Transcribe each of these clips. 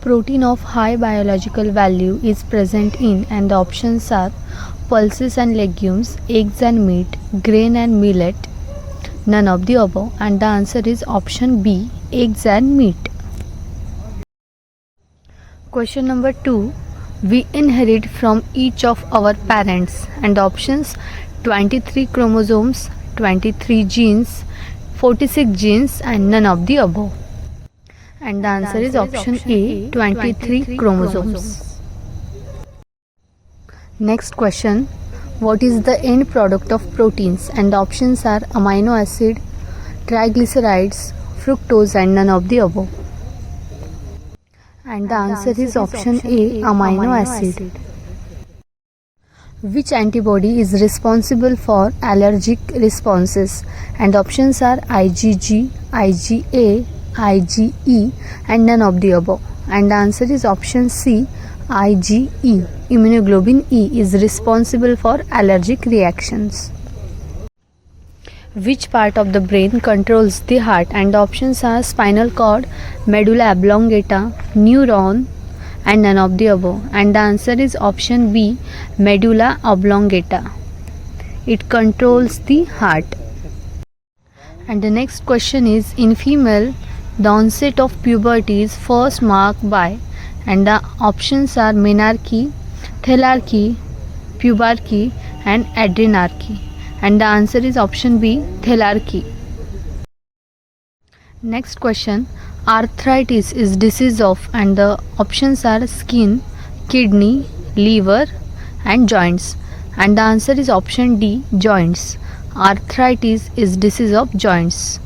protein of high biological value is present in, and the options are pulses and legumes, eggs and meat, grain and millet, none of the above, and the answer is option B, eggs and meat. Question number 2. We inherit from each of our parents, and the options 23 chromosomes, 23 genes, 46 genes, and none of the above. And the answer is option A, 23 chromosomes. Next question. What is the end product of proteins? And the options are amino acid, triglycerides, fructose, and none of the above. And the answer is option A, amino acid. Which antibody is responsible for allergic responses? And the options are IgG, IgA, IgE, and none of the above. And the answer is option C, IgE. Immunoglobulin E is responsible for allergic reactions. Which part of the brain controls the heart? And the options are spinal cord, medulla oblongata, neuron, and none of the above. And the answer is option B, medulla oblongata. It controls the heart. And the next question is, in female, the onset of puberty is first marked by, and the options are menarche, thelarche, pubarche, and adrenarche. And the answer is option B, thelarche. Next question. Arthritis is disease of, and the options are skin, kidney, liver, and joints. And the answer is option D, joints. Arthritis is disease of joints.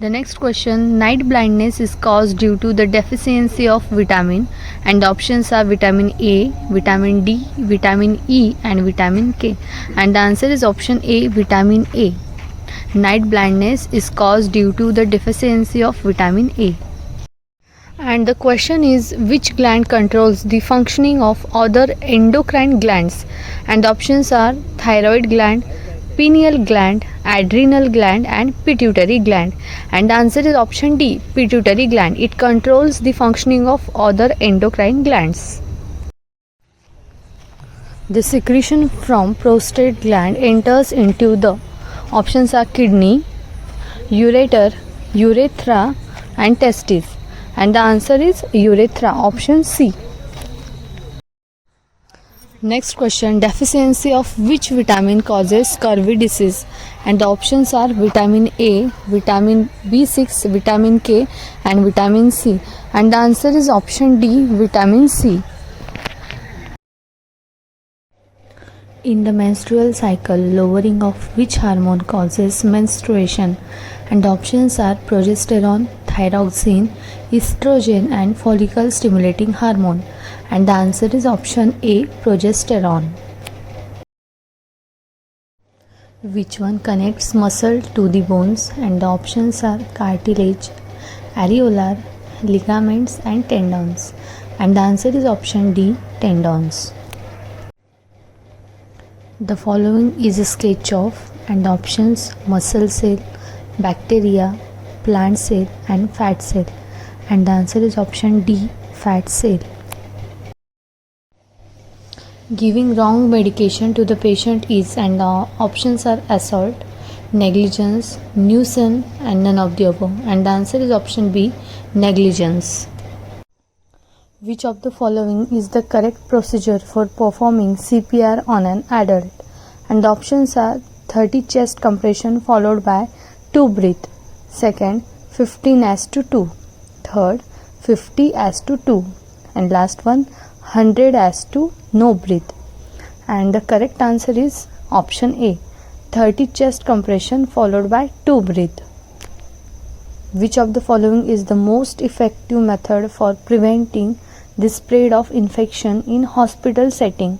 The next question. Night blindness is caused due to the deficiency of vitamin, and the options are vitamin A, vitamin D, vitamin E, and vitamin K. And the answer is option A, vitamin A. Night blindness is caused due to the deficiency of vitamin A. And the question is, which gland controls the functioning of other endocrine glands? And the options are thyroid gland, pineal gland, adrenal gland, and pituitary gland. And the answer is option D, pituitary gland. It controls the functioning of other endocrine glands. The secretion from prostate gland enters into the options are kidney, ureter, urethra, and testes. And the answer is urethra, option C. Next question. Deficiency of which vitamin causes scurvy disease? And the options are vitamin A, vitamin B6, vitamin K, and vitamin C. And the answer is option D, vitamin C. In the menstrual cycle, lowering of which hormone causes menstruation? And the options are progesterone, thyroxine, estrogen, and follicle stimulating hormone. And the answer is option A, progesterone. Which one connects muscle to the bones? And the options are cartilage, areolar, ligaments, and tendons. And the answer is option D, tendons. The following is a sketch of, and the options muscle cell, bacteria, plant cell, and fat cell. And the answer is option D, fat cell. Giving wrong medication to the patient is, and the options are assault, negligence, nuisance, and none of the above. And the answer is option B, negligence. Which of the following is the correct procedure for performing CPR on an adult? And the options are 30 chest compression followed by 2 breath. Second, 15 as to 2. Third, 50 as to 2. And last one, 100 as to no breath. And the correct answer is option A, 30 chest compression followed by 2 breath. Which of the following is the most effective method for preventing the spread of infection in hospital setting?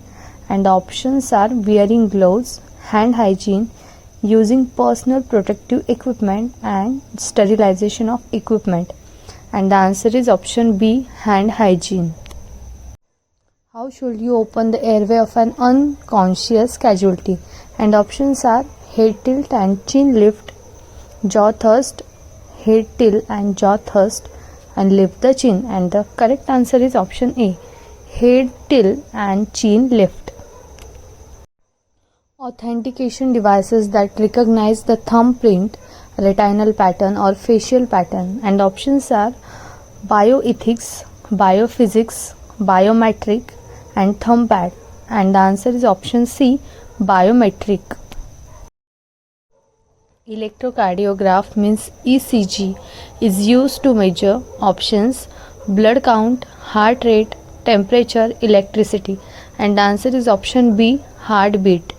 And the options are wearing gloves, hand hygiene, using personal protective equipment, and sterilization of equipment. And the answer is option B, hand hygiene. How should you open the airway of an unconscious casualty? And options are head tilt and chin lift, jaw thrust, head tilt and jaw thrust, and lift the chin, and the correct answer is option A, head tilt and chin lift. Authentication devices that recognize the thumbprint, retinal pattern or facial pattern, and options are bioethics, biophysics, biometric and thumb pad, and the answer is option C, biometric. Electrocardiograph means ECG is used to measure options blood count, heart rate, temperature, electricity, and the answer is option B, heartbeat.